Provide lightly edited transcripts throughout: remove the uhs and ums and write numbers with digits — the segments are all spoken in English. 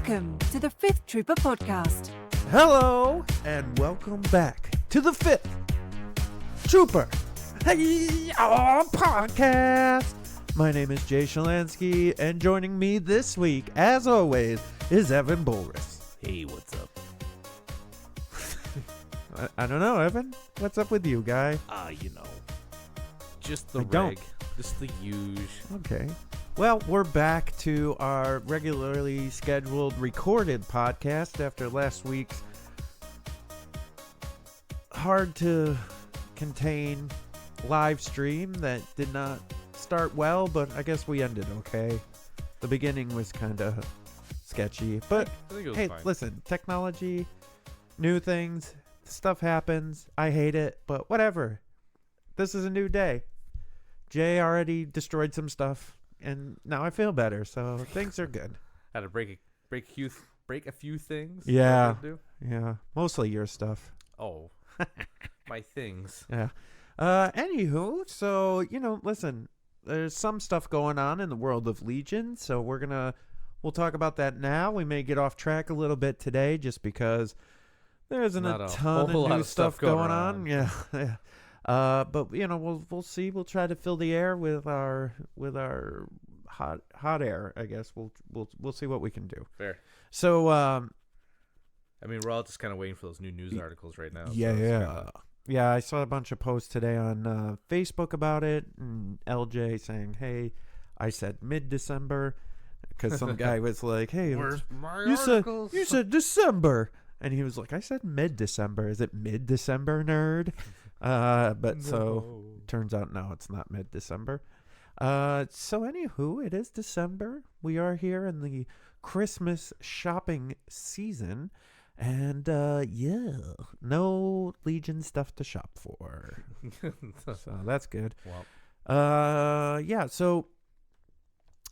Welcome to the Fifth Trooper Podcast. Hello, and welcome back to the Fifth Trooper Podcast. My name is Jay Shalansky, and joining me this week, as always, is Evan Bulris. Hey, what's up? I don't know, Evan. What's up with you, guy? Just the I don't. just the huge. Okay. Well, we're back to our regularly scheduled recorded podcast after last week's hard to contain live stream that did not start well, but I guess we ended okay. The beginning was kind of sketchy, but I think it was hey, fine. listen, technology, new things, stuff happens. I hate it, but whatever. This is a new day. Jay already destroyed some stuff, and now I feel better, so things are good. Had to break a few things. Yeah. Is that what I do? Yeah, mostly your stuff. Oh, my things. Yeah. Anywho, so, listen, there's some stuff going on in the world of Legion, so we'll talk about that now. We may get off track a little bit today just because there isn't Not a a ton whole of lot new of stuff stuff going going on. on. Yeah. Yeah. But we'll see. We'll try to fill the air with our hot air, I guess. We'll see what we can do. Fair. So I mean, we're all just kind of waiting for those new news articles right now. Yeah, I saw a bunch of posts today on Facebook about it, and LJ saying, "Hey, I said mid-December," because some guy was like, "Hey, Where's my you articles? said December," and he was like, "I said mid-December. Is it mid-December, nerd?" But so turns out no, it's not mid-December. So anywho, it is December. We are here in the Christmas shopping season. And, no Legion stuff to shop for. So that's good. Well, So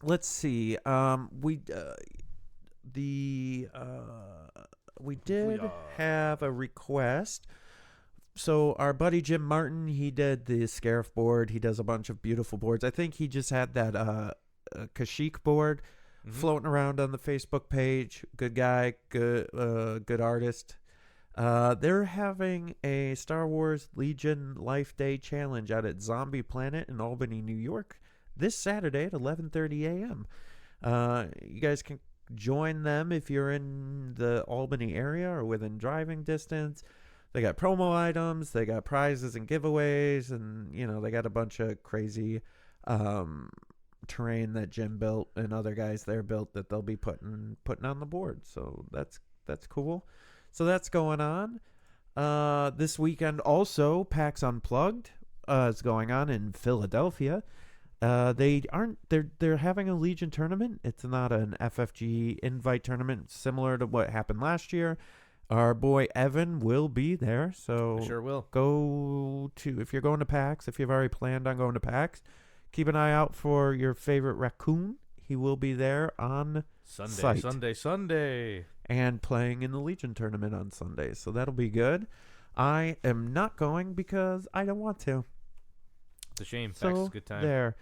let's see. We did have a request. So our buddy Jim Martin, he did the Scarif board. He does a bunch of beautiful boards. I think he just had that Kashyyyk board floating around on the Facebook page. Good guy, good artist. They're having a Star Wars Legion Life Day challenge out at Zombie Planet in Albany, New York, this Saturday at 11:30 a.m. You guys can join them if you're in the Albany area or within driving distance. They got promo items, they got prizes and giveaways, and they got a bunch of crazy terrain that Jim built and other guys there built that they'll be putting on the board. So that's cool. So that's going on. This weekend also, PAX Unplugged is going on in Philadelphia. They're having a Legion tournament. It's not an FFG invite tournament similar to what happened last year. Our boy Evan will be there, so I sure will. If you're going to PAX, if you've already planned on going to PAX, keep an eye out for your favorite raccoon. He will be there on site. Sunday. And playing in the Legion tournament on Sunday, so that'll be good. I am not going because I don't want to. It's a shame. So PAX is a good time. There.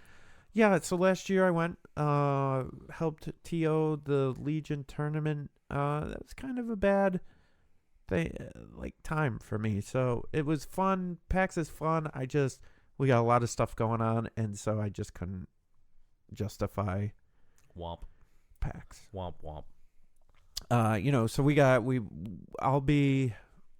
Yeah, so last year I went, helped TO the Legion tournament. That was kind of a bad time for me. So it was fun. PAX is fun. We got a lot of stuff going on, and so I just couldn't justify Womp. PAX. Womp womp. So I'll be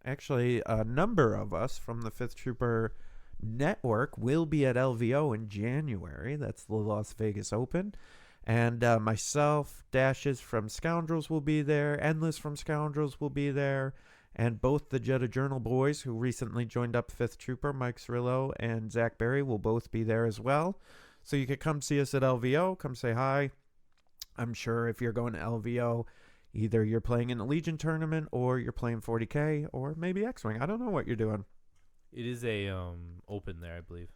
actually a number of us from the Fifth Trooper Network will be at LVO in January. That's the Las Vegas Open. And myself, Dashes from Scoundrels will be there. Endless from Scoundrels will be there. And both the Jedi Journal boys who recently joined up Fifth Trooper, Mike Cirillo and Zach Berry, will both be there as well. So you could come see us at LVO. Come say hi. I'm sure if you're going to LVO, either you're playing in the Legion tournament or you're playing 40K or maybe X-Wing. I don't know what you're doing. It is a open there, I believe.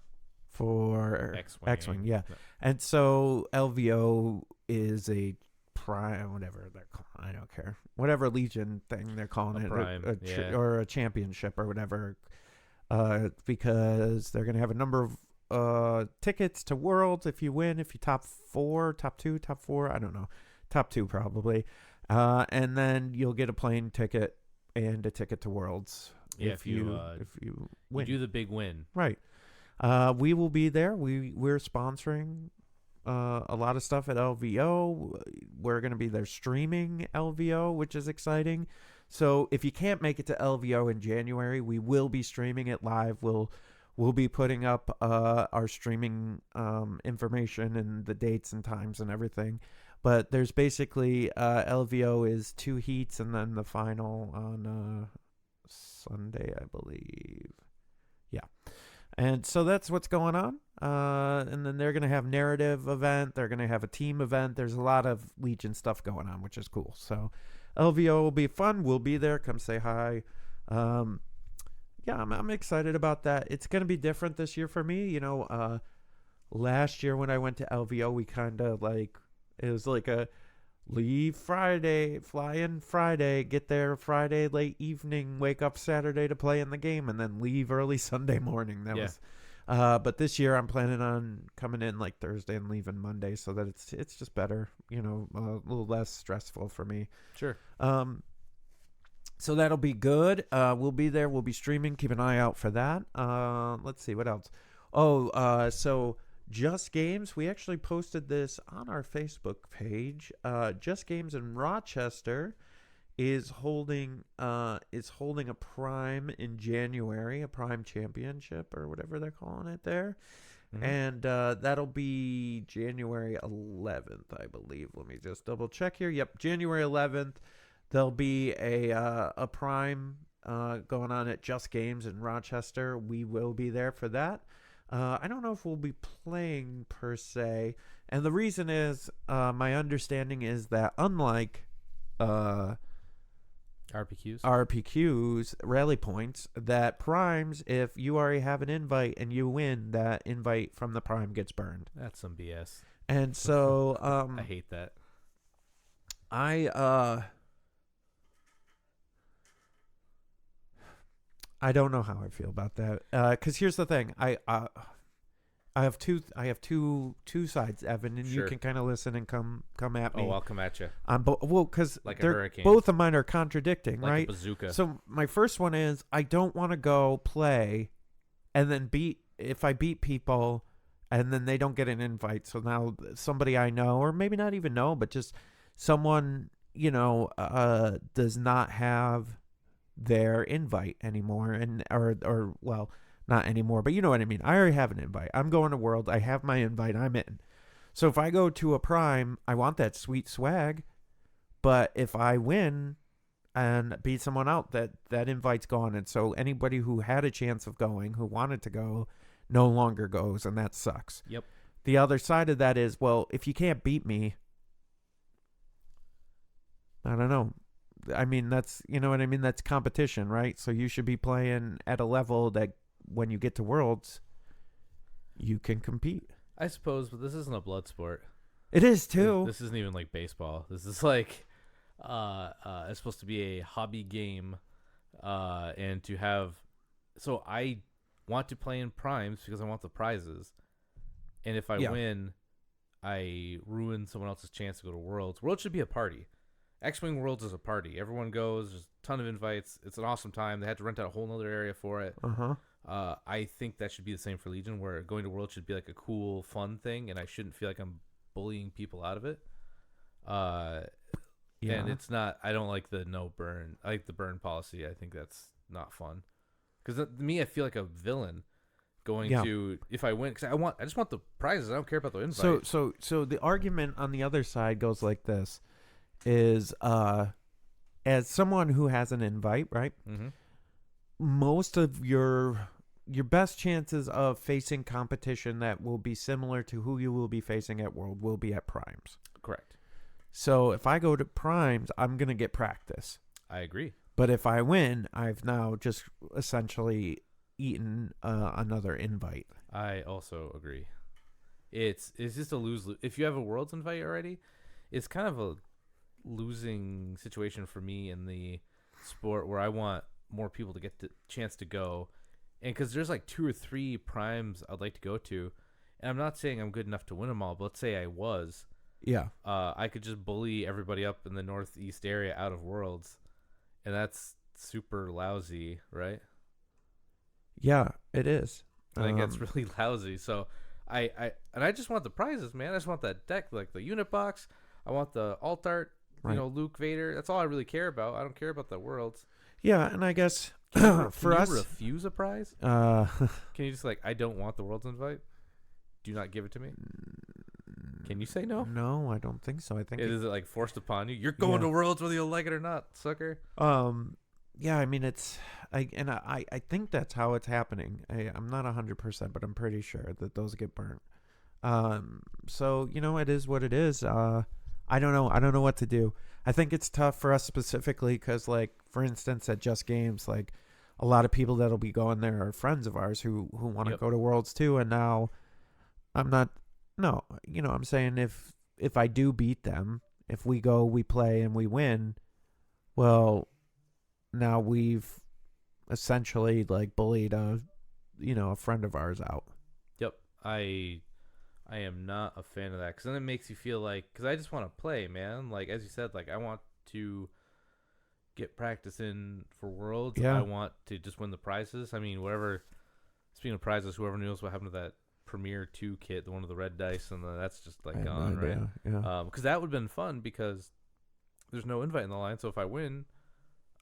For X-Wing, yeah. No. And so LVO is a prime, whatever they're calling, I don't care. Whatever Legion thing they're calling it, prime, or a championship or whatever, because they're going to have a number of tickets to Worlds if you win, if you top 4, top 2, top 4, I don't know. Top 2 probably. And then you'll get a plane ticket and a ticket to Worlds if you win. You do the big win. Right. We will be there. We're sponsoring a lot of stuff at LVO. We're going to be there streaming LVO, which is exciting. So if you can't make it to LVO in January, we will be streaming it live. We'll be putting up our streaming information and the dates and times and everything. But there's basically LVO is 2 heats and then the final on Sunday, I believe. Yeah. And so that's what's going on. And then they're going to have narrative event. They're going to have a team event. There's a lot of Legion stuff going on, which is cool. So LVO will be fun. We'll be there. Come say hi. Yeah, I'm excited about that. It's going to be different this year for me. Last year when I went to LVO, we kind of it was like a leave Friday, fly in Friday, get there Friday late evening, wake up Saturday to play in the game, and then leave early Sunday morning. That was, but this year I'm planning on coming in like Thursday and leaving Monday, so that it's just better, a little less stressful for me. Sure. So that'll be good. We'll be there. We'll be streaming. Keep an eye out for that. Let's see what else. So Just Games, we actually posted this on our Facebook page. Just Games in Rochester is holding a Prime in January, a Prime Championship or whatever they're calling it there. Mm-hmm. And that'll be January 11th, I believe. Let me just double check here. Yep, January 11th. There'll be a Prime going on at Just Games in Rochester. We will be there for that. I don't know if we'll be playing per se. And the reason is, my understanding is that unlike RPQs, rally points, that Primes, if you already have an invite and you win, that invite from the Prime gets burned. That's some BS. And so I hate that. I don't know how I feel about that. Because here's the thing, I have two sides, Evan, and Sure. you can kind of listen and come at me. Oh, I'll come at you. Because like a hurricane. Both of mine are contradicting, like right? A bazooka. So my first one is I don't want to go play, and then if I beat people, and then they don't get an invite. So now somebody I know, or maybe not even know, but just someone does not have their invite anymore, and or not anymore, but you know what I mean. I already have an invite. I'm going to World. I have my invite. I'm in. So if I go to a Prime, I want that sweet swag. But if I win and beat someone out, that invite's gone. And so anybody who had a chance of going, who wanted to go, no longer goes, and that sucks. Yep. The other side of that is, well, if you can't beat me, I don't know. I mean, that's, you know what I mean? That's competition, right? So you should be playing at a level that when you get to Worlds, you can compete. I suppose, but this isn't a blood sport. It is too. This isn't even like baseball. This is like, it's supposed to be a hobby game, and to have. So I want to play in Primes because I want the prizes, and if I win, I ruin someone else's chance to go to Worlds. Worlds should be a party. X-Wing Worlds is a party. Everyone goes. There's a ton of invites. It's an awesome time. They had to rent out a whole other area for it. I think that should be the same for Legion, where going to Worlds should be like a cool, fun thing, and I shouldn't feel like I'm bullying people out of it. And it's not. I don't like the no burn. I like the burn policy. I think that's not fun. Because to me, I feel like a villain going to if I win. Because I just want the prizes. I don't care about the invite. So the argument on the other side goes like this. Is as someone who has an invite, right? Mm-hmm. Most of your best chances of facing competition that will be similar to who you will be facing at World will be at Primes. Correct. So if I go to Primes, I'm going to get practice. I agree. But if I win, I've now just essentially eaten another invite. I also agree. It's just a lose-lose. If you have a Worlds invite already, it's kind of a losing situation for me in the sport where I want more people to get the chance to go, and because there's like 2 or 3 Primes I'd like to go to, and I'm not saying I'm good enough to win them all, but let's say I was, Yeah. I could just bully everybody up in the northeast area out of Worlds, and that's super lousy, right? Yeah, it is. Like it's really lousy. So I just want the prizes, man. I just want that deck, like the unit box. I want the alt art, Right. Luke Vader. That's all I really care about. I don't care about the Worlds. Yeah, and I guess Can for you us, refuse a prize? uh, Can you just I don't want the Worlds invite? Do not give it to me. Can you say no? no, I don't think so. I think Is it forced upon you? You're going to Worlds whether you like it or not, sucker. yeah, I mean I think that's how it's happening. I'm not 100%, but I'm pretty sure that those get burnt. So it is what it is. I don't know what to do. I think it's tough for us specifically because, for instance, at Just Games, a lot of people that'll be going there are friends of ours who want to go to Worlds too. And now I'm not. No, I'm saying if I do beat them, if we go, we play, and we win, well, now we've essentially bullied a friend of ours out. Yep, I am not a fan of that because then it makes you feel because I just want to play, man. As you said, I want to get practice in for Worlds. Yeah. I want to just win the prizes. I mean, whatever. Speaking of prizes, whoever knows what happened to that Premier 2 kit, the one with the red dice, and that's just gone, right? Yeah. Because that would have been fun because there's no invite in the line. So if I win,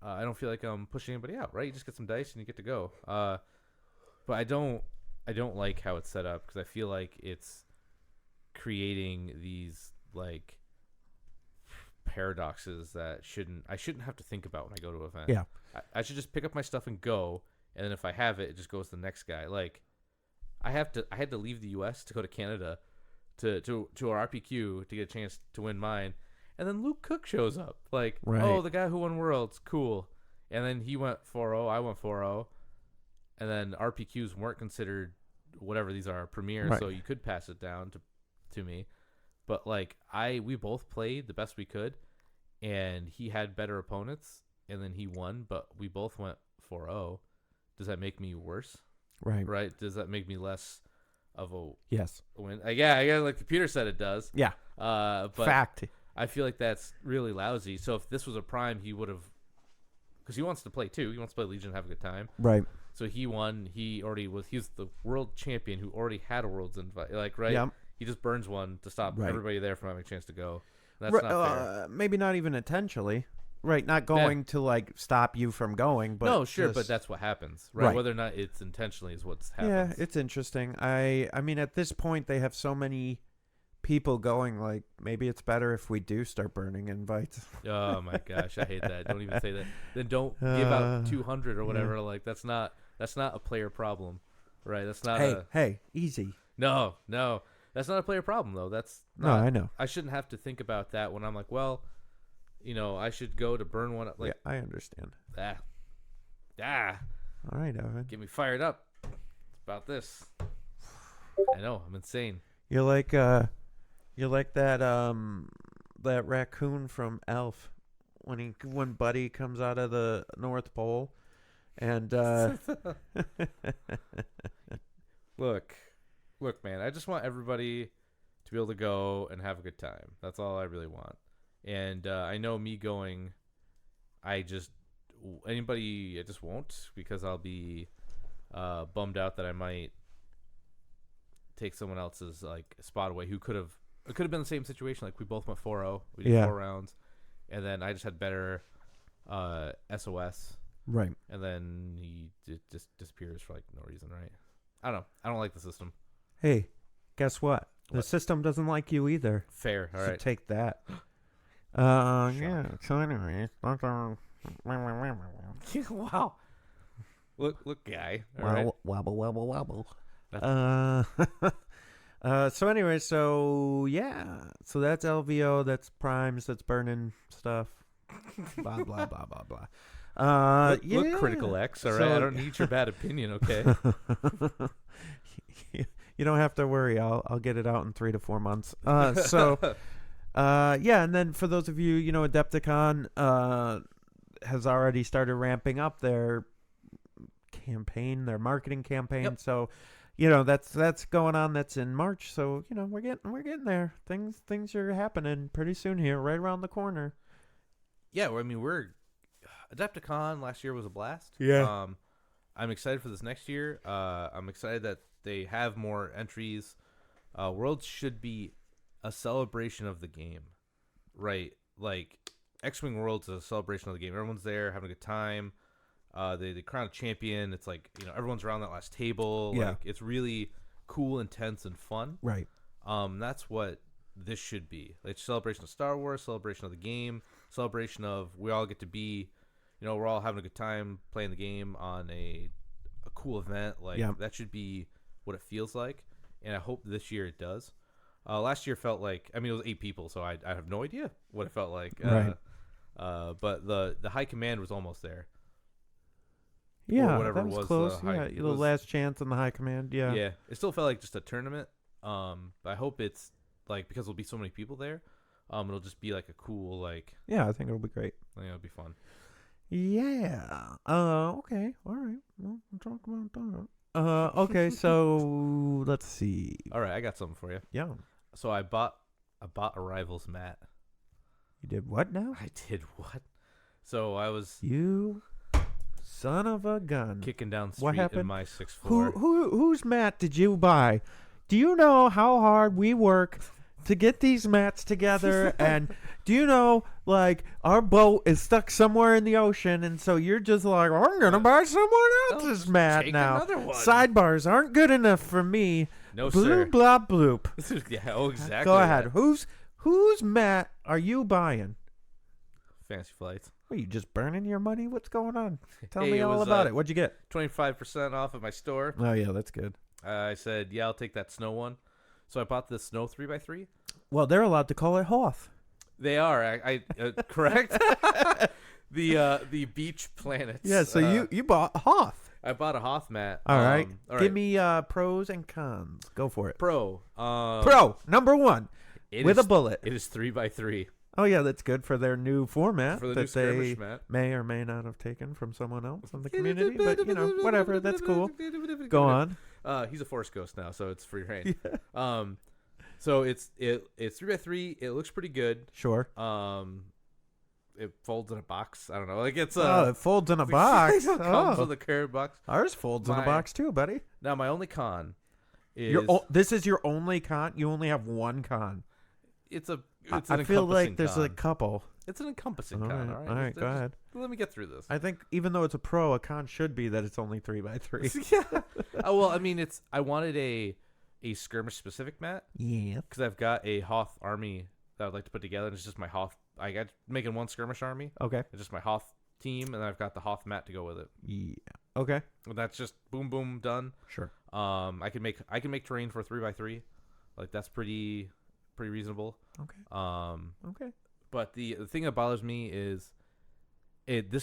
I don't feel like I'm pushing anybody out, right? You just get some dice and you get to go. But I don't like how it's set up because I feel like it's creating these paradoxes that I shouldn't have to think about when I go to an event. Yeah. I should just pick up my stuff and go, and then if I have it, it just goes to the next guy. I had to leave the U.S. to go to Canada to our RPQ to get a chance to win mine, and then Luke Cook shows up. Right. Oh, the guy who won Worlds, cool. And then he went 4-0, I went 4-0, and then RPQs weren't considered whatever these are Premier, Right. so you could pass it down to me. But we both played the best we could, and he had better opponents, and then he won, but we both went 4-0. Does that make me worse? Right? Does that make me less of a Yes. win? Yeah, like the computer said it does. Yeah. But Fact. I feel like that's really lousy. So if this was a Prime, he would have, because he wants to play too. He wants to play Legion and have a good time. Right. So he won. He was the world champion who already had a Worlds invite. Right? Yeah. He just burns one to stop Right. everybody there from having a chance to go. That's Right, not fair. maybe not even intentionally. Right, not going to stop you from going, but no, sure, just- but that's what happens, right? Right. Whether or not it's intentionally is what's happens. yeah, it's interesting. I mean, at this point, they have so many people going. Maybe it's better if we do start burning invites. Oh my gosh, I hate that. Don't even say that. Then don't give out 200 or whatever. That's not a player problem, right? That's not. Hey, easy. No, that's not a player problem though. That's No, not, I know. I shouldn't have to think about that when I'm I should go to burn one. Yeah, I understand. All right, Evan. Get me fired up. It's about this. I know, I'm insane. You're like that that raccoon from Elf when Buddy comes out of the North Pole, and Look, man. I just want everybody to be able to go and have a good time. That's all I really want. And I know me going, I just won't because I'll be bummed out that I might take someone else's spot away who it could have been the same situation. We both went 4-0. We did 4 rounds, and then I just had better SOS. right. And then he just disappears for no reason, right? I don't know. I don't like the system. Hey, guess what? The What? system doesn't like you either. Fair. All So right. take that. Yeah. So anyway, Wow. Look, guy. All right. wobble, wobble, wobble. That's- So anyway, so that's LVO, that's Primes, that's burning stuff. Blah blah blah blah blah. Look, Critical X. All right. So- I don't need your bad opinion. Okay. You don't have to worry. I'll get it out in 3 to 4 months. And then for those of you, Adepticon has already started ramping up their campaign, their marketing campaign. Yep. So that's going on. That's in March. So we're getting there. Things are happening pretty soon here, right around the corner. Yeah, well, I mean, we're Adepticon last year was a blast. Yeah. I'm excited for this next year. I'm excited that they have more entries. Worlds should be a celebration of the game, right? Like X-Wing Worlds is a celebration of the game. Everyone's there having a good time. They crown a champion. It's like everyone's around that last table. Yeah. Like it's really cool, intense, and fun. Right. That's what this should be. Like celebration of Star Wars, celebration of the game, celebration of we all get to be, we're all having a good time playing the game on a cool event. Like that should be what it feels like, and I hope this year it does. Last year felt like, it was 8 people, so I have no idea what it felt like. Right. But the high command was almost there. Yeah, or whatever that was close. The last chance in the high command. Yeah. Yeah, it still felt like just a tournament. But I hope it's like because there'll be so many people there. It'll just be like a cool like. Yeah, I think it'll be great. I think it'll be fun. Yeah. Okay. All right. Well, we'll talk about that. Okay. So let's see. All right, I got something for you. Yeah. So I bought a Rivals mat. You did what now? I did what? So I was You son of a gun. kicking down the What street happened? in my 6th floor. Whose mat did you buy? Do you know how hard we work to get these mats together? And do you know, like, our boat is stuck somewhere in the ocean, and so you're just like, I'm gonna buy someone else's just mat take now. another one. Sidebars aren't good enough for me. No, Bloop, sir. blah, bloop. Yeah, exactly. Go ahead. that. Whose mat are you buying? Fancy Flights. Are you just burning your money? What's going on? Tell Hey, me it all was, about it. What'd you get? 25% off at my store. Oh, yeah, that's good. I said, yeah, I'll take that snow one. So I bought the snow 3x3. Well, they're allowed to call it Hoth. They are. I correct. The beach planets. Yeah, so you bought Hoth. I bought a Hoth mat. All right. All Give me pros and cons. Go for it. Pro. Pro, number one, with a bullet. It is 3x3 Oh, yeah, that's good for their new format for the new that they skirmish mat. may or may not have taken from someone else in the community. But, whatever. That's cool. Go on. He's a Force Ghost now, so it's free reign. So it's 3x3. It looks pretty good. Sure. It folds in a box. I don't know. Like it's it folds in a box. It comes with a curved box. Ours folds in a box too, buddy. Now my only con is this is your only con? You only have one con. I feel like there's con. a couple. It's an encompassing All con. right, All right, all right, go ahead. Let me get through this. I think even though it's a pro, a con should be that it's only 3x3. Yeah. Well, I mean, I wanted a skirmish specific mat. Yeah. Because I've got a Hoth army that I'd like to put together. And it's just my Hoth. I got making one skirmish army. Okay. It's just my Hoth team, and I've got the Hoth mat to go with it. Yeah. Okay. And that's just boom, boom, done. Sure. I can make terrain for 3x3. Like that's pretty reasonable. Okay. Okay. But the thing that bothers me is it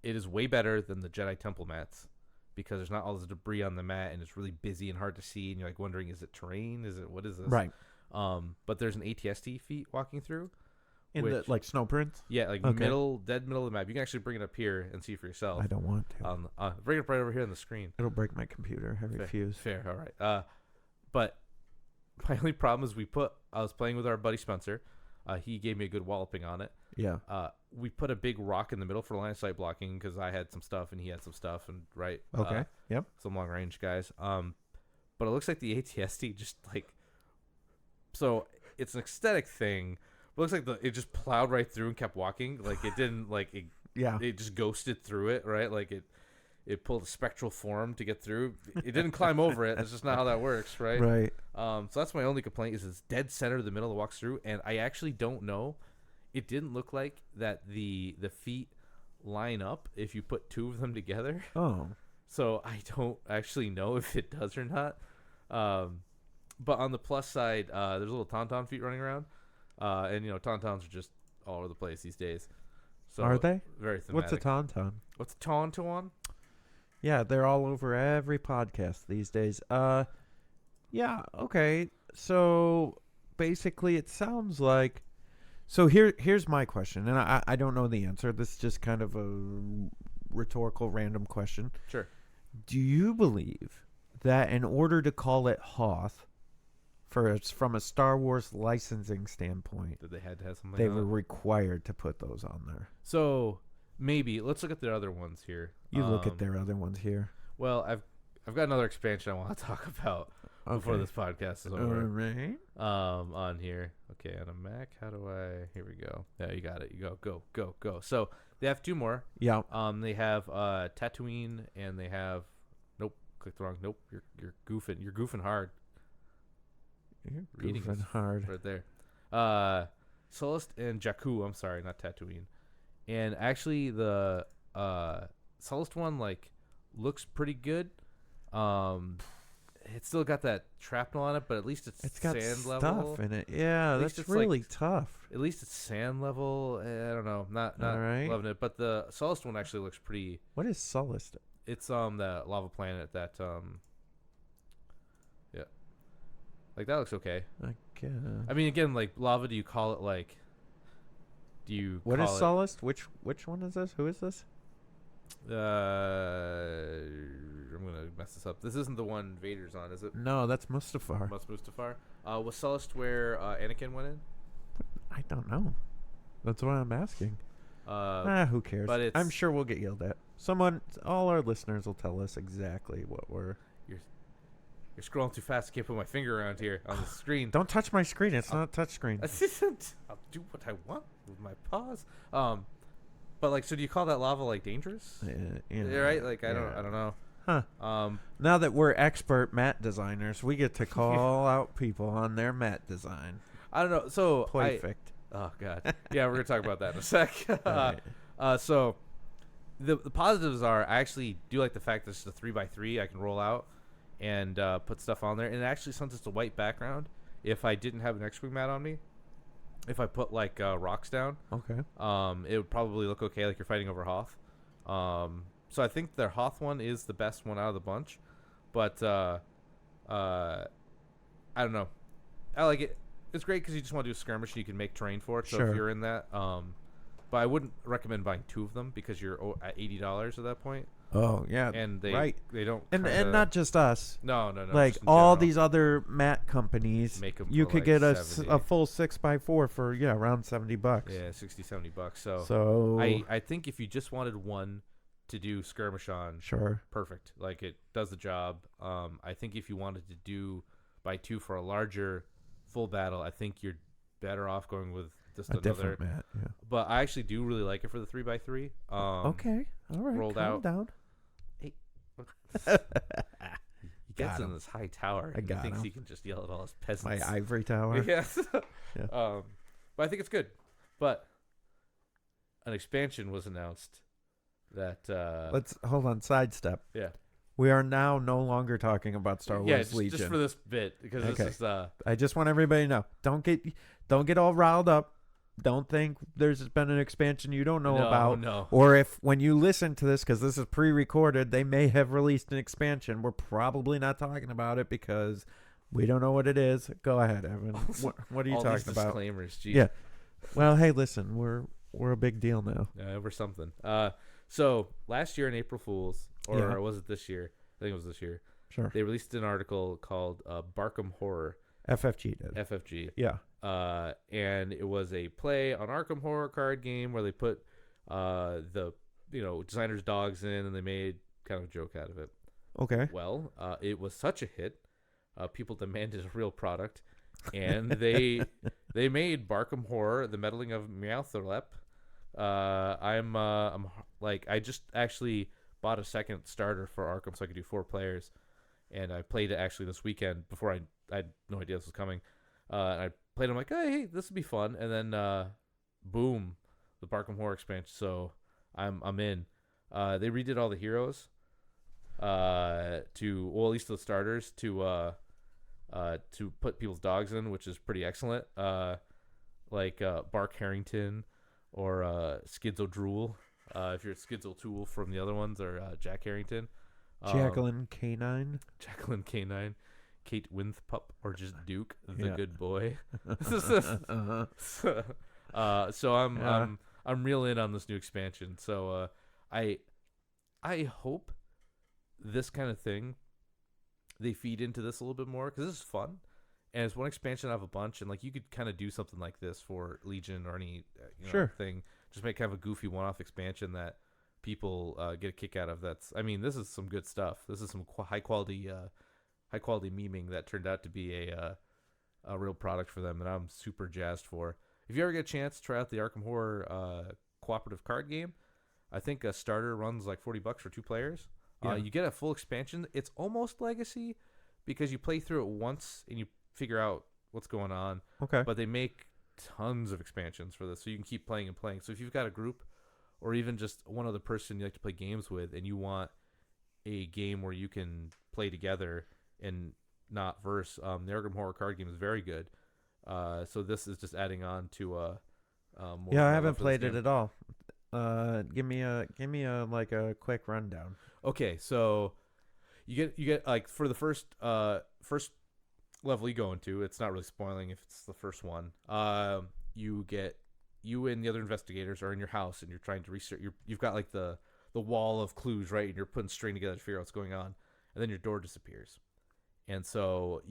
is way better than the Jedi Temple mats because there's not all this debris on the mat and it's really busy and hard to see and you're like wondering, is it terrain? What is this? Right. But there's an ATST feat walking through. In the like snow prints? Yeah, like Okay. dead middle of the map. You can actually bring it up here and see for yourself. I don't want to. Bring it up right over here on the screen. It'll break my computer. I refuse. Fair, all right. But my only problem is I was playing with our buddy Spencer. He gave me a good walloping on it. Yeah. We put a big rock in the middle for line of sight blocking because I had some stuff and he had some stuff and right. Okay. Yep. Some long range guys. But it looks like the ATST just like. So it's an aesthetic thing. But it looks like it just plowed right through and kept walking. Like it didn't like it. Yeah. It just ghosted through it. Right. Like it pulled a spectral form to get through. It didn't climb over it. That's just not how that works, right? Right. So that's my only complaint is it's dead center of the middle that walks through, and I actually don't know. It didn't look like that the feet line up if you put two of them together. Oh. So I don't actually know if it does or not. But on the plus side, there's little tauntaun feet running around, and tauntauns are just all over the place these days. So are they? Very thematic. What's a tauntaun? What's a tauntaun? Yeah, they're all over every podcast these days. Yeah, okay. So basically it sounds like here's my question, and I don't know the answer. This is just kind of a rhetorical random question. Sure. Do you believe that in order to call it Hoth, from a Star Wars licensing standpoint, That they had to have something. they on were it? required to put those on there. So maybe let's look at their other ones here. You look at their other ones here. Well, I've got another expansion I want to talk about before Okay. this podcast is All over. right. On here. Okay, on a Mac, how do I? Here we go. Yeah, you got it. You go. So they have two more. Yeah. They have Tatooine, and they have. Nope, clicked the wrong. Nope, you're goofing. You're goofing hard. You're Reading goofing is hard. right there. Sullust and Jakku. I'm sorry, not Tatooine. And actually, the Sullust one looks pretty good. It's still got that shrapnel on it, but at least it's got sand stuff level. in it. Yeah, At least that's it's, like, really tough. At least it's sand level. I don't know, not All right. loving it, but the Sullust one actually looks pretty. What is Sullust? It's the lava planet that yeah, like that looks okay. I guess. I mean, again, like lava. Do you call it like? Do you? What is call it, Sullust? Which one is this? Who is this? I'm gonna mess this up. This isn't the one Vader's on, is it? No, that's Mustafar. Mustafar. Was Sullust where Anakin went in? I don't know. That's what I'm asking. Who cares? but I'm it's- sure we'll get yelled at. All our listeners will tell us exactly what we're. You're scrolling too fast. I can't put my finger around here on the screen. Don't touch my screen. It's not a touch screen. I'll do what I want with my paws. But like, so do you call that lava like dangerous? Yeah, Right? Like, I yeah. don't know. Huh. Now that we're expert mat designers, we get to call out people on their mat design. I don't know. So Perfect. oh god. Yeah, we're gonna talk about that in a sec. Right. So the positives are I actually do like the fact that it's a 3x3 I can roll out and put stuff on there. And actually, since it's a white background, if I didn't have an X-Wing mat on me, if I put like rocks down, Okay. it would probably look okay, like you're fighting over Hoth. So I think their Hoth one is the best one out of the bunch, but I don't know. I like it. It's great because you just want to do a skirmish and you can make terrain for it. So Sure. if you're in that, but I wouldn't recommend buying two of them because you're at $80 at that point, Oh yeah. and they don't and kinda- not just us. no Like just in all general. these other mat companies, Make 'em you for, could like, get a 70. full 6x4 for around $70. yeah $60-$70. So I think if you just wanted one to do skirmish on, sure. perfect. Like it does the job. I think if you wanted to buy two for a larger full battle, I think you're better off going with just A another. different mat. Yeah. But I actually do really like it for the 3x3. Okay. All right. rolled Calm out. down. He Got gets in him. this high tower I and got thinks him. he can just yell at all his My peasants. ivory tower. Yes. Yeah. But I think it's good. But an expansion was announced that Let's hold on. Sidestep. yeah. We are now no longer talking about Star Wars Yeah, just Legion. for this bit because Okay. this is I just want everybody to know. Don't get all riled up. Don't think there's been an expansion you don't know about. No. Or if when you listen to this, because this is pre-recorded, they may have released an expansion. We're probably not talking about it because we don't know what it is. Go ahead, Evan. What are you all talking these about? disclaimers. Geez. Yeah. Well, hey, listen, we're a big deal now. Over something. So last year in April Fools, or Yeah. was it this year? I think it was this year. Sure. They released an article called Barkham Horror, FFG did. FFG. Yeah. And it was a play on Arkham Horror card game where they put the designers' dogs in and they made kind of a joke out of it. Okay. Well, it was such a hit, people demanded a real product, and they made Barkham Horror: The Meddling of Meowtherlep. I just actually bought a second starter for Arkham so I could do 4 players, and I played it actually this weekend before I had no idea this was coming. And I played. I'm like, hey, this would be fun, and then boom, the Barkham Horror expansion. So I'm in. They redid all the heroes at least the starters to put people's dogs in, which is pretty excellent. Like Bark Harrington or Skidzo Drool. If you're Skidzo Tool from the other ones, or Jack Harrington. Jacqueline Canine. Jacqueline K9. Kate Winthrop, or just Duke, the Yeah. good boy. Uh-huh. So I'm Yeah. I'm real in on this new expansion. So I hope this kind of thing they feed into this a little bit more because this is fun, and it's one expansion out of a bunch, and like you could kind of do something like this for Legion or any Sure. thing. Just make kind of a goofy one-off expansion that people get a kick out of. This is some good stuff. This is some high quality memeing that turned out to be a real product for them, and I'm super jazzed for. If you ever get a chance, try out the Arkham Horror cooperative card game. I think a starter runs like $40 for 2 players. Yeah. You get a full expansion. It's almost Legacy because you play through it once and you figure out what's going on. Okay. But they make tons of expansions for this, so you can keep playing and playing. So if you've got a group or even just one other person you like to play games with and you want a game where you can play together and not verse, the Arkham Horror card game is very good. So this is just adding on to more. Yeah, I haven't played it at all. Give me a like a quick rundown. Okay, so you get like for the first level you go into, it's not really spoiling if it's the first one. You and the other investigators are in your house and you're trying to research. You've got like the wall of clues, right? And you're putting string together to figure out what's going on, and then your door disappears. And so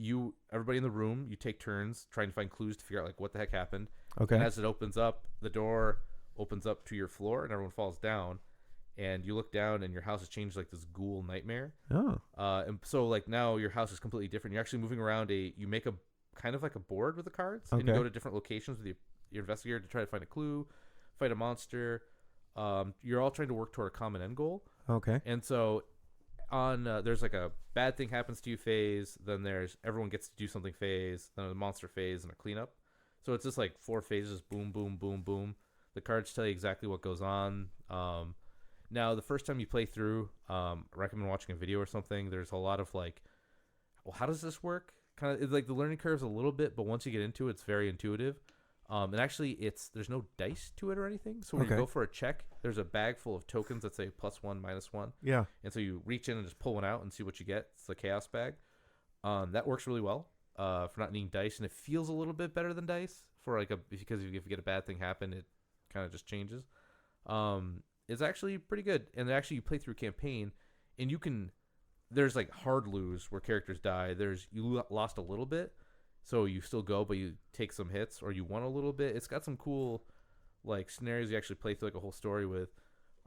everybody in the room, you take turns trying to find clues to figure out like what the heck happened. Okay. And as it opens up, the door opens up to your floor and everyone falls down. And you look down and your house has changed like this ghoul nightmare. Oh. And so like now your house is completely different. You're actually moving around you make a kind of like a board with the cards. Okay. And you go to different locations with your investigator to try to find a clue, fight a monster. You're all trying to work toward a common end goal. Okay. And so there's like a bad thing happens to you phase, then there's everyone gets to do something phase, then a monster phase and a cleanup. So it's just like 4 phases, boom, boom, boom, boom. The cards tell you exactly what goes on. Now the first time you play through, I recommend watching a video or something. There's a lot of like, well, how does this work? Kind of like the learning curve's a little bit, but once you get into it, it's very intuitive. And actually, there's no dice to it or anything. So when you go for a check, there's a bag full of tokens that say +1, -1. Yeah. And so you reach in and just pull one out and see what you get. It's the chaos bag. That works really well for not needing dice, and it feels a little bit better than dice for like because if you get a bad thing happen, it kind of just changes. It's actually pretty good, and actually you play through campaign, and there's like hard lose where characters die. You lost a little bit. So you still go, but you take some hits, or you won a little bit. It's got some cool, like scenarios you actually play through like a whole story with.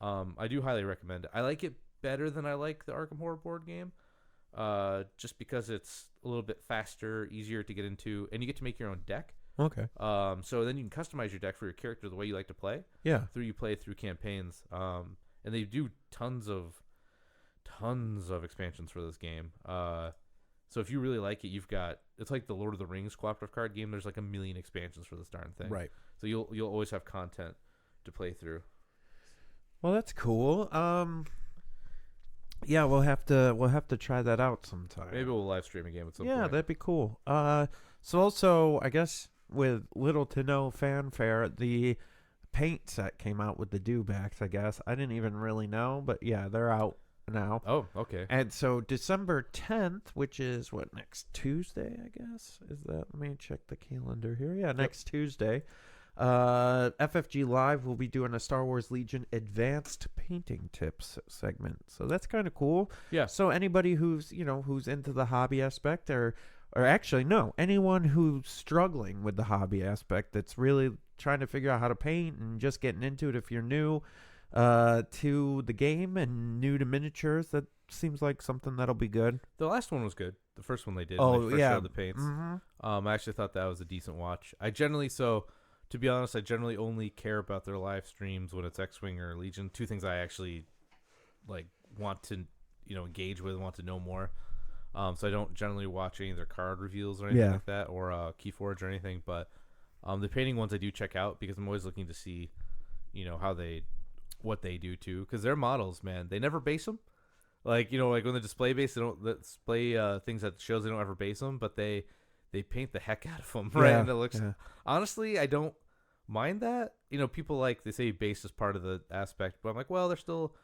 I do highly recommend it. I like it better than I like the Arkham Horror board game, just because it's a little bit faster, easier to get into, and you get to make your own deck. Okay. So then you can customize your deck for your character the way you like to play. Yeah. You play through campaigns. And they do tons of expansions for this game. So if you really like it, it's like the Lord of the Rings cooperative card game. There's like a million expansions for this darn thing. Right. So you'll always have content to play through. Well, that's cool. Yeah, we'll have to try that out sometime. Maybe we'll live stream a game at some point. Yeah, that'd be cool. So also, I guess with little to no fanfare, the paint set came out with the dewbacks. I guess I didn't even really know, but yeah, they're out now. Oh, okay. And so December 10th, which is next Tuesday, I guess. Is that? Let me check the calendar here. Yeah, next Tuesday. FFG Live will be doing a Star Wars Legion Advanced Painting Tips segment. So that's kind of cool. Yeah. So anybody who's into the hobby aspect or actually no, anyone who's struggling with the hobby aspect that's really trying to figure out how to paint and just getting into it, if you're new to the game and new to miniatures, that seems like something that'll be good. The last one was good. The first one they did. Oh, when they first yeah. showed the paints. Mm-hmm. I actually thought that was a decent watch. To be honest, I generally only care about their live streams when it's X-Wing or Legion. 2 things I actually like want to engage with, want to know more. So I don't generally watch any of their card reveals or anything like that, or Keyforge or anything. But the painting ones I do check out because I'm always looking to see, what they do too. Because their models, man, they never base them. Like when the display base, they don't display things at shows. They don't ever base them, but they paint the heck out of them, right? Yeah, and it looks honestly, I don't mind that. People they say base is part of the aspect, but I'm like, well, they're still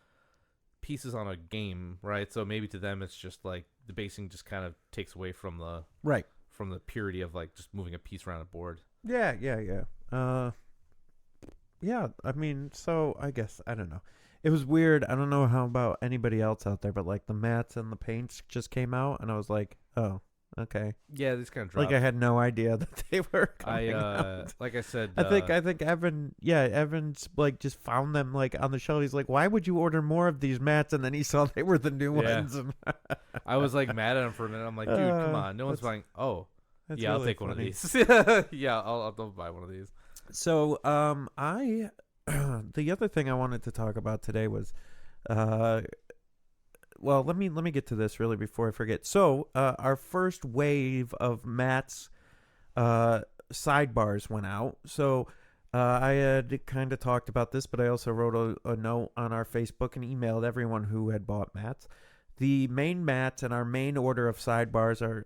pieces on a game, right? So maybe to them, it's just like the basing just kind of takes away from the purity of like just moving a piece around a board. Yeah. Yeah. I mean, so I guess I don't know. It was weird. I don't know how about anybody else out there, but like the mats and the paints just came out, and I was like, oh, okay. Yeah, these kind of Like dropped. I had no idea that they were coming out. Like I said, I think Evan's like just found them like on the shelf. He's like, why would you order more of these mats? And then he saw they were the new Yeah. ones. And I was like mad at him for a minute. I'm like, dude, come on, no one's buying. Oh, that's yeah, I'll really take one of funny. these. Yeah, I'll buy one of these. So, I the other thing I wanted to talk about today was, well, let me get to this really before I forget. So, our first wave of Matt's sidebars went out. So, I had kind of talked about this, but I also wrote a note on our Facebook and emailed everyone who had bought mats. The main mats and our main order of sidebars are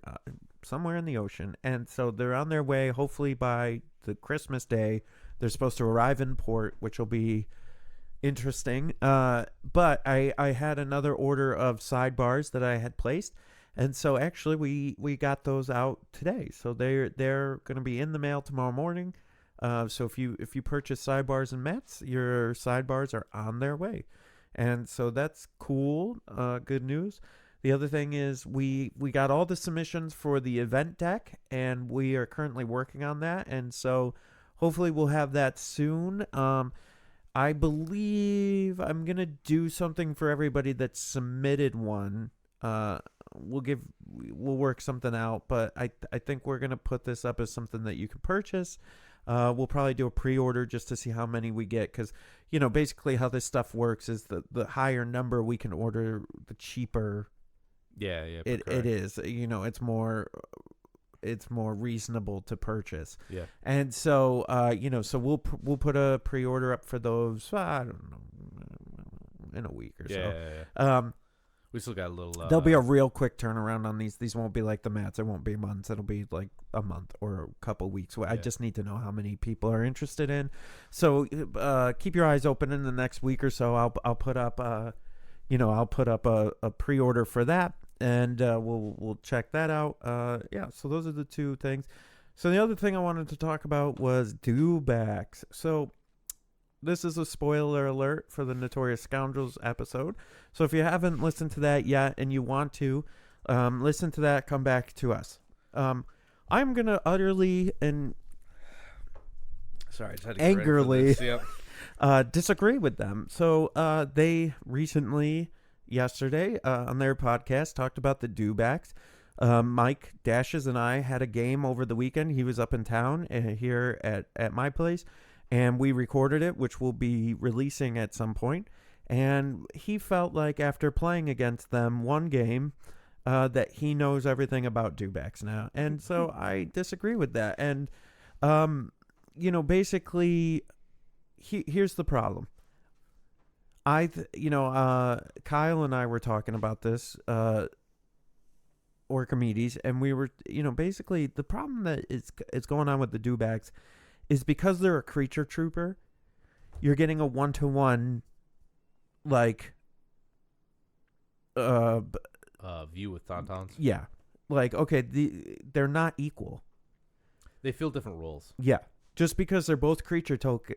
somewhere in the ocean, and so they're on their way. Hopefully by the Christmas day, they're supposed to arrive in port, which will be interesting. But I had another order of sidebars that I had placed, and so actually we got those out today. So they're going to be in the mail tomorrow morning. So if you purchase sidebars and mats, your sidebars are on their way. And so that's cool. Good news. The other thing is we got all the submissions for the event deck, and we are currently working on that. And so hopefully we'll have that soon. I believe I'm going to do something for everybody that submitted one. We'll work something out, but I think we're going to put this up as something that you can purchase. We'll probably do a pre-order just to see how many we get, because basically how this stuff works is the higher number we can order, the cheaper Yeah, it is. It's more reasonable to purchase. Yeah. And so so we'll put a pre-order up for those, I don't know, in a week or so. Yeah. We still got a little. There'll be a real quick turnaround on these. These won't be like the mats. It won't be months. It'll be like a month or a couple weeks. I just need to know how many people are interested in. So keep your eyes open in the next week or so. I'll put up a pre-order for that, and we'll check that out. So those are the two things. So the other thing I wanted to talk about was dewbacks. So this is a spoiler alert for the Notorious Scoundrels episode. So if you haven't listened to that yet and you want to listen to that, come back to us. I'm going to utterly and angrily disagree with them. So they recently, yesterday, on their podcast, talked about the dewbacks. Mike Dashes and I had a game over the weekend. He was up in town here at my place, and we recorded it, which we'll be releasing at some point. And he felt like after playing against them one game, that he knows everything about dewbacks now. And so I disagree with that. And, basically, here's the problem. Kyle and I were talking about this, Orchimedes, and we were, basically the problem that is going on with the dewbacks is because they're a creature trooper, you're getting a 1-to-1, like, view with tauntauns. Yeah. Like, okay, they're not equal. They fill different roles. Yeah. Just because they're both creature troopers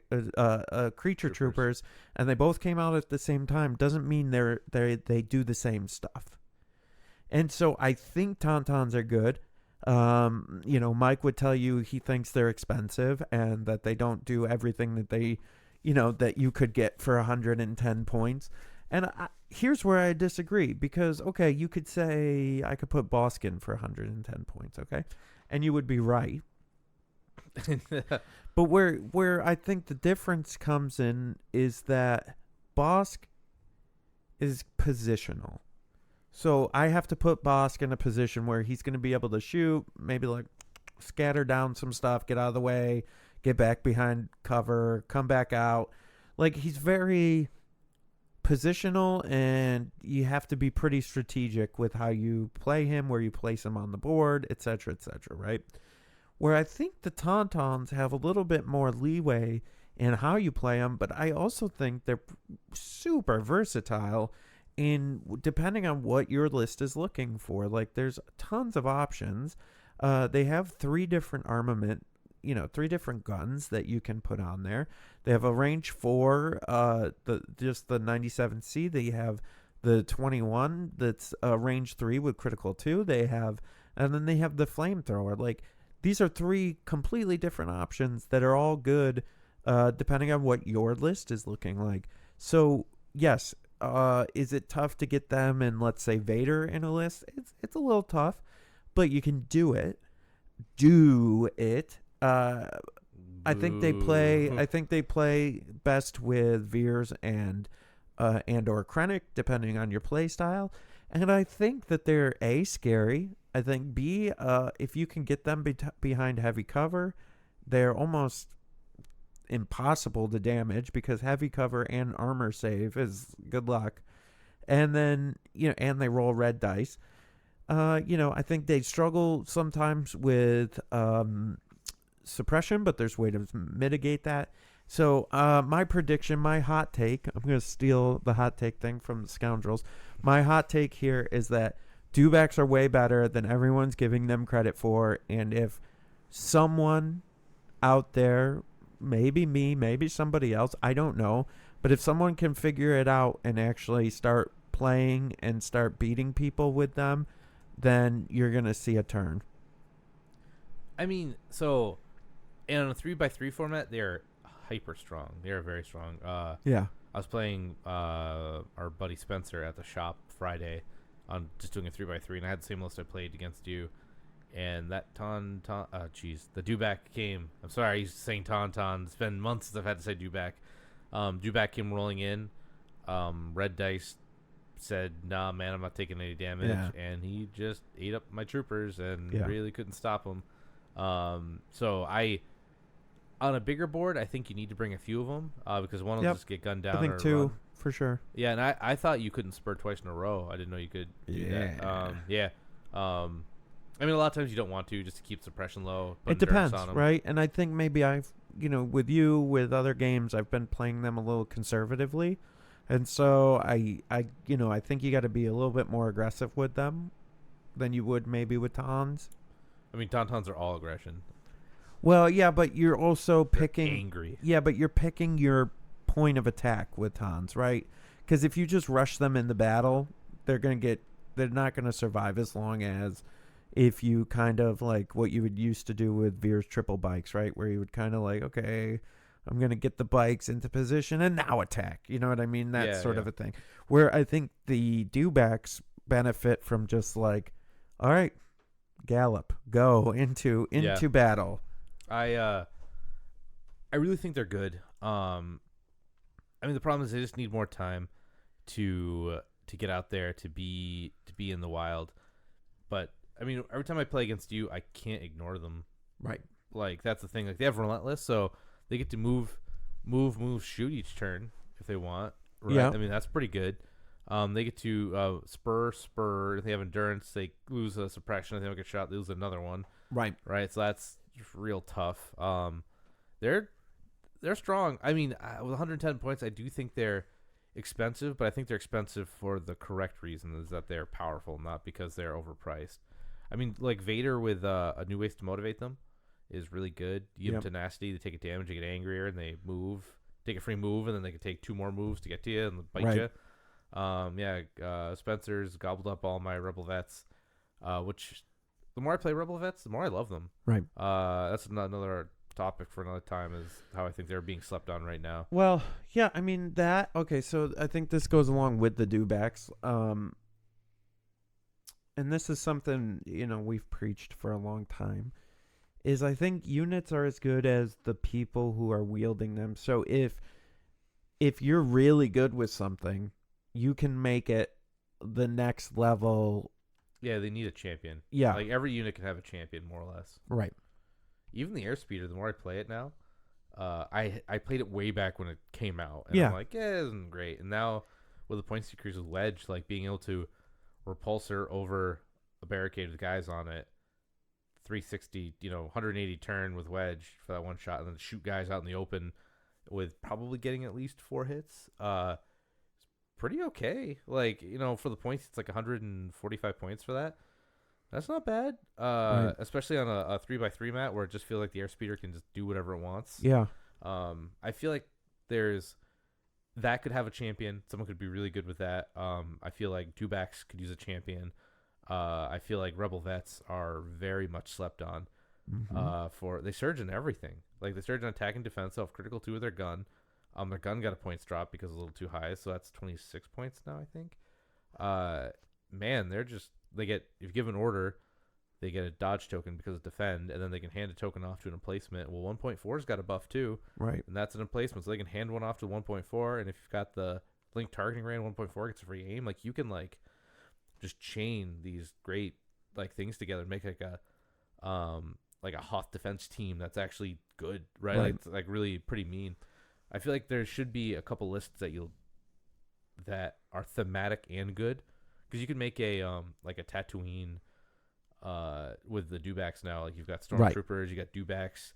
and they both came out at the same time doesn't mean they do the same stuff. And so I think tauntauns are good. Mike would tell you he thinks they're expensive and that they don't do everything that they, that you could get for 110 points. And here's where I disagree, because, okay, you could say I could put Boskin for 110 points, okay? And you would be right. But where I think the difference comes in is that Bosk is positional. So I have to put Bosk in a position where he's going to be able to shoot, maybe like scatter down some stuff, get out of the way, get back behind cover, come back out. Like, he's very positional, and you have to be pretty strategic with how you play him, where you place him on the board, etc., right? Where I think the tauntauns have a little bit more leeway in how you play them, but I also think they're super versatile in depending on what your list is looking for. Like, there's tons of options. They have 3 different armament three different guns that you can put on there. They have a range 4, the 97C. They have the 21 that's range 3 with critical 2. And then they have the flamethrower. Like, these are 3 completely different options that are all good, depending on what your list is looking like. So yes, is it tough to get them and, let's say, Vader in a list? It's a little tough, but you can do it. Do it. I think they play best with Veers and or Krennic, depending on your play style. And I think that they're A, scary. I think B, if you can get them behind heavy cover, they're almost impossible to damage, because heavy cover and armor save is good luck. And then, and they roll red dice. I think they struggle sometimes with suppression, but there's way to mitigate that. So my prediction, my hot take, I'm going to steal the hot take thing from the Scoundrels. My hot take here is that dewbacks are way better than everyone's giving them credit for. And if someone out there, maybe me, maybe somebody else, I don't know, but if someone can figure it out and actually start playing and start beating people with them, then you're going to see a turn. I mean, so in a 3x3 format, they're hyper strong. They are very strong. Yeah. I was playing our buddy Spencer at the shop Friday on just doing a 3x3, and I had the same list I played against you. And that the dewback came. I'm sorry, I used to saying tauntaun. It's been months since I've had to say dewback. Dewback came rolling in. Red dice said, nah, man, I'm not taking any damage. Yeah. And he just ate up my troopers and Yeah. really couldn't stop them. So on a bigger board, I think you need to bring a few of them because one will just get gunned down. I think or 2 run. for sure. Yeah, and I thought you couldn't spur twice in a row. I didn't know you could do that. I mean, a lot of times you don't want to, just to keep suppression low. It depends, right? And I think maybe with other games, I've been playing them a little conservatively. And so I think you got to be a little bit more aggressive with them than you would maybe with Tauntauns. I mean, Tauntauns are all aggression. Well, yeah, but you're also They're picking angry. Yeah, but you're picking your point of attack with Taunts, right? Because if you just rush them in the battle, they're not going to survive as long as if you kind of like what you would used to do with Veer's triple bikes, right? Where you would kind of like, okay, I'm going to get the bikes into position and now attack. You know what I mean? That sort of a thing. Where I think the dewbacks benefit from just like, all right, gallop, go into battle. I really think they're good. I mean, the problem is they just need more time to get out there to be in the wild. But I mean, every time I play against you, I can't ignore them. Right. Like that's the thing. Like they have relentless, so they get to move, shoot each turn if they want. Right? Yeah. I mean, that's pretty good. They get to spur. If they have endurance, they lose a suppression. If they don't get shot, they lose another one. Right. Right. So that's real tough. They're strong. I mean, with 110 points, I do think they're expensive, but I think they're expensive for the correct reason, is that they're powerful, not because they're overpriced. I mean, like Vader with a new ways to motivate them is really good. You give them tenacity, they take a damage, they get angrier, and they move, take a free move, and then they can take 2 more moves to get to you and bite you. Spencer's gobbled up all my Rebel Vets, which the more I play Rebel Vets, the more I love them. Right. That's another topic for another time, is how I think they're being slept on right now. Well, yeah, I mean okay, so I think this goes along with the dewbacks. And this is something, we've preached for a long time, is I think units are as good as the people who are wielding them. So if you're really good with something, you can make it the next level. Yeah, they need a champion. Yeah. Like every unit can have a champion, more or less. Right. Even the airspeeder, the more I play it now, I played it way back when it came out. And Yeah. I'm like, it isn't great. And now with the point seekers with Wedge, like being able to repulsor over a barricade with guys on it, 360, 180 turn with Wedge for that one shot, and then shoot guys out in the open with probably getting at least 4 hits. It's pretty okay. Like, for the points, it's like 145 points for that. That's not bad. Right. Especially on a 3x3 mat where it just feels like the airspeeder can just do whatever it wants. Yeah. I feel like that could have a champion. Someone could be really good with that. I feel like Dubaks could use a champion. I feel like Rebel Vets are very much slept on. They surge in everything. Like they surge in attack and defense. They'll have critical 2 with their gun. Their gun got a points drop because it's a little too high, so that's 26 points now, I think. Man, they get, if you give an order, they get a dodge token because of defend, and then they can hand a token off to an emplacement. Well, 1.4's got a buff too, Right. and that's an emplacement, so they can hand one off to 1.4, and if you've got the link targeting range, 1.4 gets a free aim. Like you can like just chain these great like things together and make like a Hoth defense team that's actually good, right? Right. Like really pretty mean. I feel like there should be a couple lists that are thematic and good, because you can make a like a Tatooine with the Dubaks now. Like you've got Stormtroopers, you got Dubaks,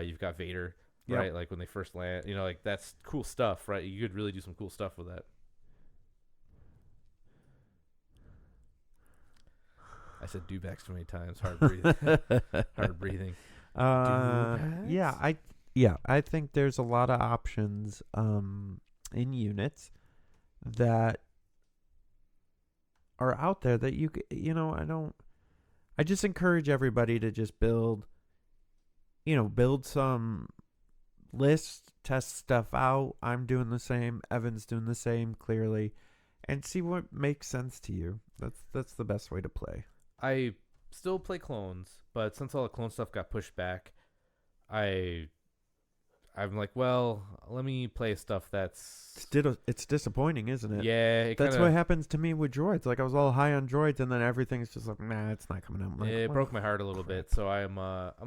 you've got Vader, Yep. right? Like when they first land, like that's cool stuff, right? You could really do some cool stuff with that. I said Dubaks too many times. Hard breathing. Hard breathing. I think there's a lot of options in units that are out there that I just encourage everybody to just build some lists, test stuff out. I'm doing the same. Evan's doing the same, clearly, and see what makes sense to you. That's the best way to play. I still play clones, but since all the clone stuff got pushed back, I'm like, well, let me play stuff that's... It's disappointing, isn't it? Yeah. That's what happens to me with droids. Like, I was all high on droids, and then everything's just like, nah, it's not coming out. Like, it broke my heart a little bit, so I'm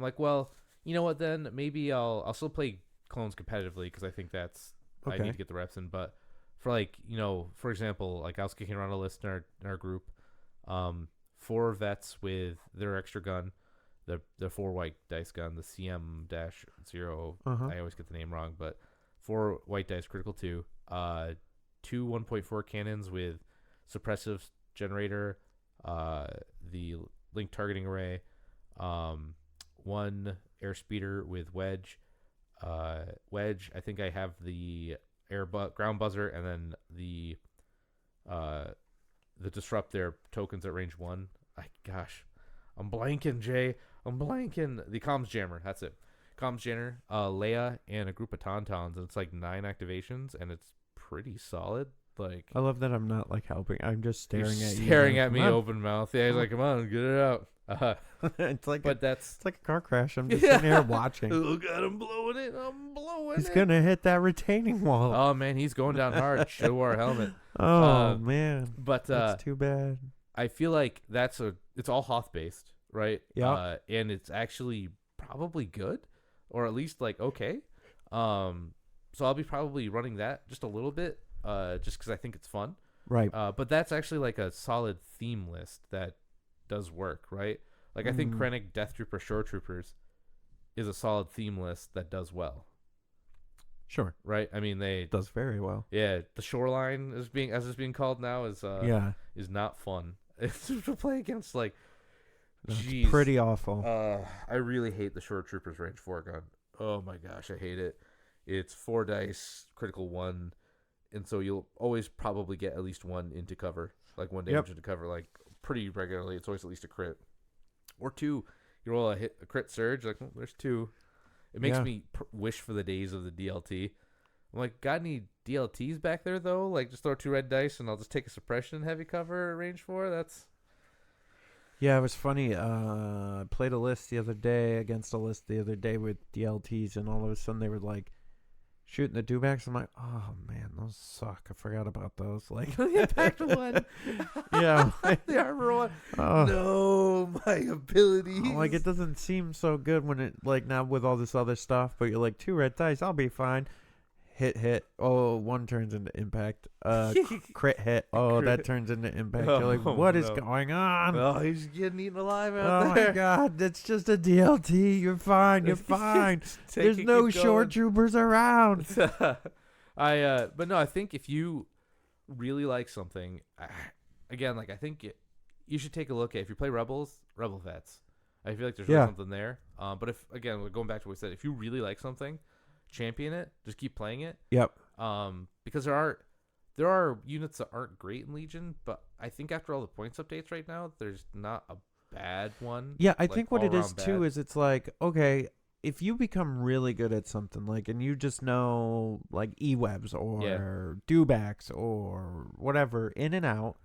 like, well, you know what, then? Maybe I'll still play clones competitively, because I think that's... Okay. I need to get the reps in, but for like, for example, like I was kicking around a list in our group, 4 vets with their extra gun, the 4 white dice gun, the CM-0. I always get the name wrong, but 4 white dice, critical 2, 2 1.4 cannons with suppressive generator, the link targeting array, 1 airspeeder with wedge. Wedge, I think I have the ground buzzer, and then the disrupt their tokens at range 1. I'm blanking, Jay. I'm blanking. The comms jammer. That's it. Comms jammer, Leia, and a group of tauntauns, and it's like 9 activations, and it's pretty solid. Like, I love that I'm not like helping. I'm just staring at you. Staring at me, open mouth. Yeah, he's like, come on, get it out. It's like it's like a car crash. I'm just sitting here watching. Oh God, I'm blowing it. He's gonna hit that retaining wall. Oh man, he's going down hard. Should have wore a helmet. Oh man, but that's too bad. I feel like it's all Hoth based, right? Yeah, and it's actually probably good, or at least like okay. So I'll be probably running that just a little bit, just because I think it's fun. Right. But that's actually like a solid theme list that does work, right? Like I think Krennic, Death Trooper, Shore Troopers is a solid theme list that does well. Sure. Right? I mean, does very well. Yeah, the shoreline as it's being called now is not fun. It's to play against, like, geez, pretty awful. I really hate the Shore Troopers range 4 gun. Oh my gosh, I hate it. It's 4 dice, critical 1, and so you'll always probably get at least 1 into cover, like 1 damage into cover, like pretty regularly. It's always at least a crit or 2. You roll a crit surge, like there's 2. It makes me wish for the days of the DLT. I'm like, got any DLTs back there though? Like, just throw 2 red dice and I'll just take a suppression and heavy cover at range 4. That's... Yeah, it was funny. I played a list the other day with DLTs, and all of a sudden they were like shooting the dewbacks. I'm like, oh man, those suck. I forgot about those. Like, impact 1. Yeah, the armor 1. No, my abilities. Like, it doesn't seem so good when it, like, now with all this other stuff. But you're like, 2 red dice, I'll be fine. Hit. Oh, 1 turns into impact. Crit hit. Oh, that turns into impact. You're like, what is going on? Oh, he's getting eaten alive out there. Oh my God, it's just a DLT. You're fine. You're fine. There's no shore troopers around. But no, I think if you really like something, again, like I think you should take a look at, if you play Rebel Vets. I feel like there's really something there. But if, again, we're going back to what we said, if you really like something, champion it. Just keep playing it. Yep. Because there are units that aren't great in Legion, but I think after all the points updates right now, there's not a bad one. Yeah, I like, think what it is all-around too bad. is it's like, okay, if you become really good at something, like, and you just know like E-webs or dewbacks or whatever, in and out,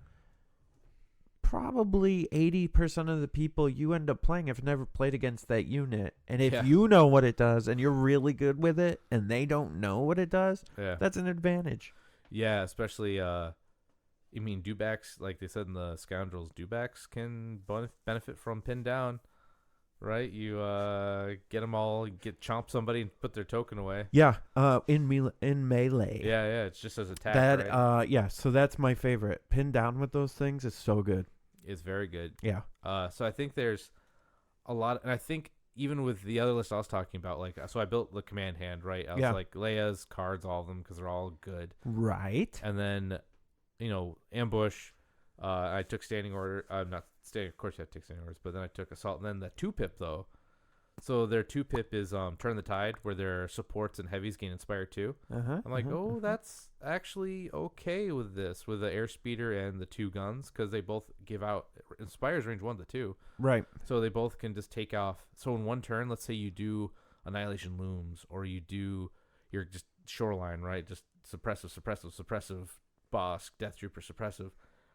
probably 80% of the people you end up playing have never played against that unit. And if you know what it does and you're really good with it and they don't know what it does, that's an advantage. Yeah, especially, dewbacks, like they said in the Scoundrels, dewbacks can benefit from pin down, right? You get them all, chomp somebody and put their token away. Yeah, in melee. Yeah, it's just as attack, That, right? so that's my favorite. Pin down with those things is so good. It's very good. Yeah. So I think there's a lot, and I think even with the other list I was talking about, like, so I built the command hand, right? I was like, Leia's cards, all of them, because they're all good. Right. And then, ambush. I took standing order. Not standing. Of course, you have to take standing orders, but then I took assault. And then the 2-pip though. So their 2-pip is Turn the Tide, where their supports and heavies gain Inspire 2. I'm like, that's actually okay with this, with the airspeeder and the 2 guns, because they both give out Inspires range 1 to 2. Right. So they both can just take off. So in one turn, let's say you do Annihilation Looms, or you do your just Shoreline, right? Just suppressive, Bosk, Death Trooper, suppressive.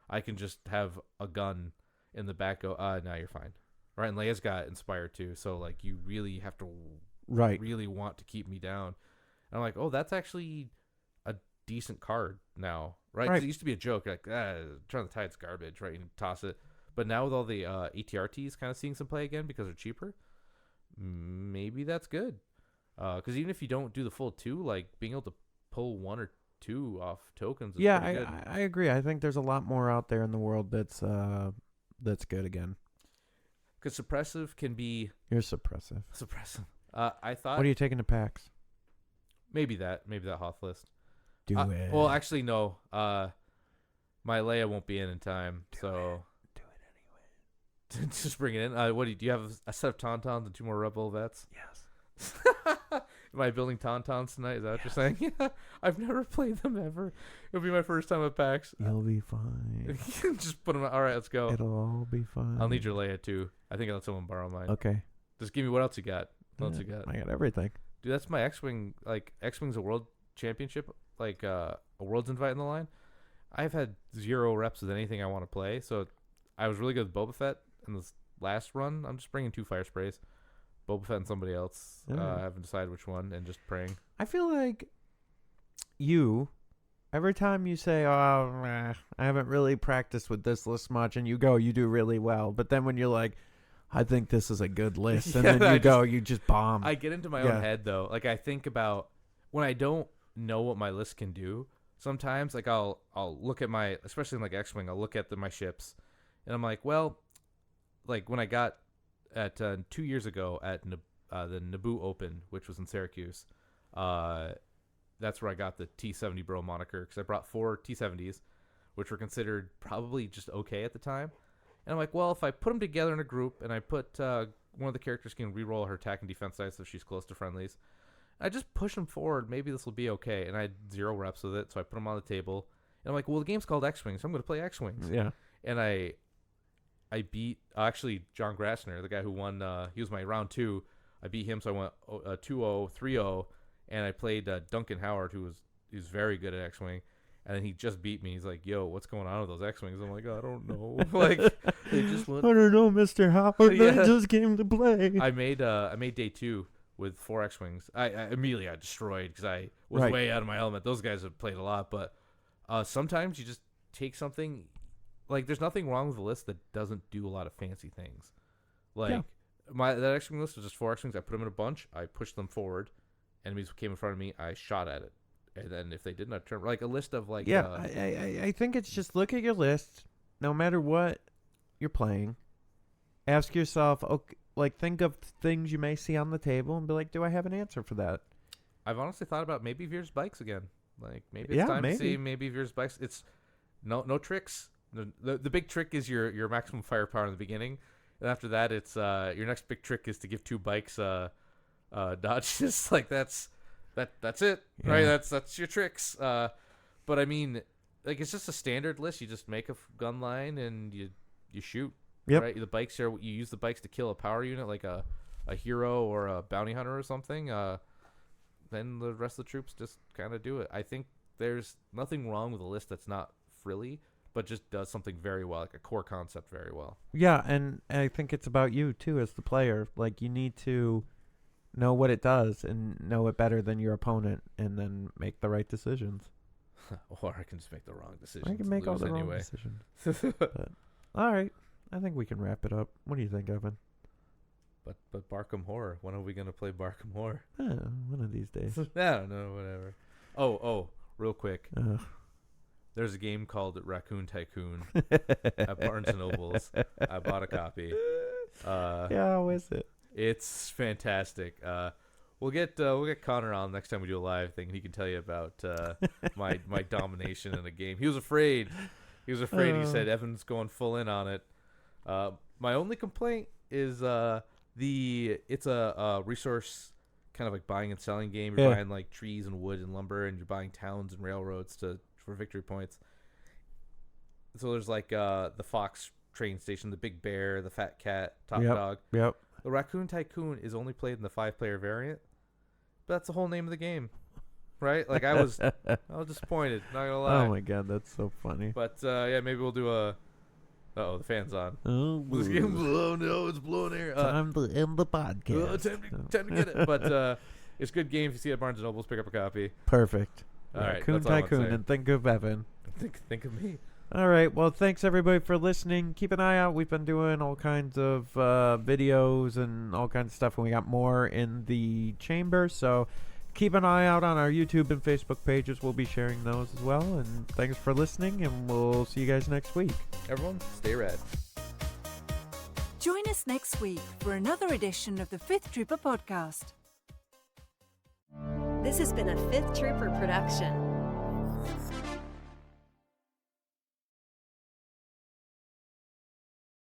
I can just have a gun in the back. Go, now you're fine. Right, and Leia's got Inspire too, so like you really have to really want to keep me down. And I'm like, that's actually a decent card now, right? 'Cause it used to be a joke, like, Turn the Tide's garbage, right? You toss it. But now with all the ATRTs kind of seeing some play again because they're cheaper, maybe that's good. Because even if you don't do the full 2, like being able to pull 1 or 2 off tokens is pretty good. I agree. I think there's a lot more out there in the world that's good again. Because suppressive can be... You're suppressive. I thought... What are you taking to PAX? Maybe that Hoth list. Do it. Well, actually, no. My Leia won't be in time, so... Do it anyway. Just bring it in. What do you have? A set of Tauntauns and 2 more Rebel Vets? Yes. Am I building Tauntauns tonight? Is that what you're saying? Yeah. I've never played them ever. It'll be my first time at PAX. You'll be fine. Just put them out. All right, let's go. It'll all be fine. I'll need your Leia, too. I think I'll let someone borrow mine. Okay. Just give me what else you got. What else you got? I got everything. Dude, that's my X-Wing. Like, X-Wing's a world championship. Like, a world's invite in the line. I've had 0 reps with anything I want to play. So, I was really good with Boba Fett in this last run. I'm just bringing 2 fire sprays. Boba Fett and somebody else. I haven't decided which one, and just praying. I feel like every time you say, I haven't really practiced with this list much, and you do really well. But then when you're like, I think this is a good list, and then you just bomb. I get into my own head, though. Like, I think about when I don't know what my list can do, sometimes, like, I'll look at my, especially in, like, X-Wing, I'll look at my ships, and I'm like, well, like, when I got at 2 years ago at the Naboo Open, which was in Syracuse, that's where I got the T-70 bro moniker, because I brought 4 T-70s, which were considered probably just okay at the time. And I'm like, well, if I put them together in a group and I put one of the characters can reroll her attack and defense dice if she's close to friendlies, I just push them forward, maybe this will be okay. And I had 0 reps with it, so I put them on the table. And I'm like, well, the game's called X-Wing, so I'm going to play X-Wings. Yeah. And I beat actually John Grassner, the guy who won. He was my round 2. I beat him, so I went 2-0, 3-0, and I played Duncan Howard, who was very good at X-Wing, and then he just beat me. He's like, "Yo, what's going on with those X-Wings?" I'm like, "I don't know." Like, they just went. I don't know, Mr. Howard. They just came to play. I made day 2 with 4 X-Wings. I immediately got destroyed because I was way out of my element. Those guys have played a lot, but sometimes you just take something. Like, there's nothing wrong with a list that doesn't do a lot of fancy things. Like, that X-Wing list was just 4 X-Wings. I put them in a bunch. I pushed them forward. Enemies came in front of me. I shot at it. And then if they didn't, I turned. Like, a list of, like... Yeah, I think it's just look at your list. No matter what you're playing, ask yourself, okay, like, think of things you may see on the table and be like, do I have an answer for that? I've honestly thought about maybe Veer's bikes again. Like, maybe it's time to see maybe Veer's bikes. It's no tricks. The big trick is your maximum firepower in the beginning, and after that, it's your next big trick is to give 2 bikes dodges. Like that's it, right? That's your tricks. But I mean, like it's just a standard list. You just make a gun line and you shoot. Yep. Right. The bikes you use the bikes to kill a power unit like a hero or a bounty hunter or something. Then the rest of the troops just kind of do it. I think there's nothing wrong with a list that's not frilly, but just does something very well, like a core concept very well. Yeah, and I think it's about you too as the player. Like you need to know what it does and know it better than your opponent, and then make the right decisions. Or I can just make the wrong decisions. I can make all the wrong decisions. But, all right, I think we can wrap it up. What do you think, Evan? But Barkham Horror. When are we gonna play Barkham Horror? One of these days. I don't know. Whatever. Oh, real quick. There's a game called Raccoon Tycoon at Barnes and Nobles. I bought a copy. Yeah, how is it? It's fantastic. We'll get Connor on next time we do a live thing, and he can tell you about my domination in a game. He was afraid. He He said Evan's going full in on it. My only complaint is it's a resource kind of like buying and selling game. You're buying like trees and wood and lumber, and you're buying towns and railroads for victory points. So there's like the Fox train station, the Big Bear, the Fat Cat, Top Dog. Yep. The Raccoon Tycoon is only played in the 5-player variant, but that's the whole name of the game, right? Like I was disappointed. Not gonna lie. Oh my god, that's so funny. But yeah, maybe we'll do a. Uh-oh, the fan's on. Oh, This game, oh no, it's blowing air. Time to end the podcast. Time to get it. But it's a good game. If you see it at Barnes & Nobles, pick up a copy. Perfect. All right, Raccoon that's all I want to Tycoon, say. and think of Evan. Think of me. All right. Well, thanks everybody for listening. Keep an eye out. We've been doing all kinds of videos and all kinds of stuff, and we got more in the chamber. So keep an eye out on our YouTube and Facebook pages. We'll be sharing those as well. And thanks for listening, and we'll see you guys next week. Everyone, stay rad. Join us next week for another edition of the Fifth Trooper podcast. This has been a Fifth Trooper production.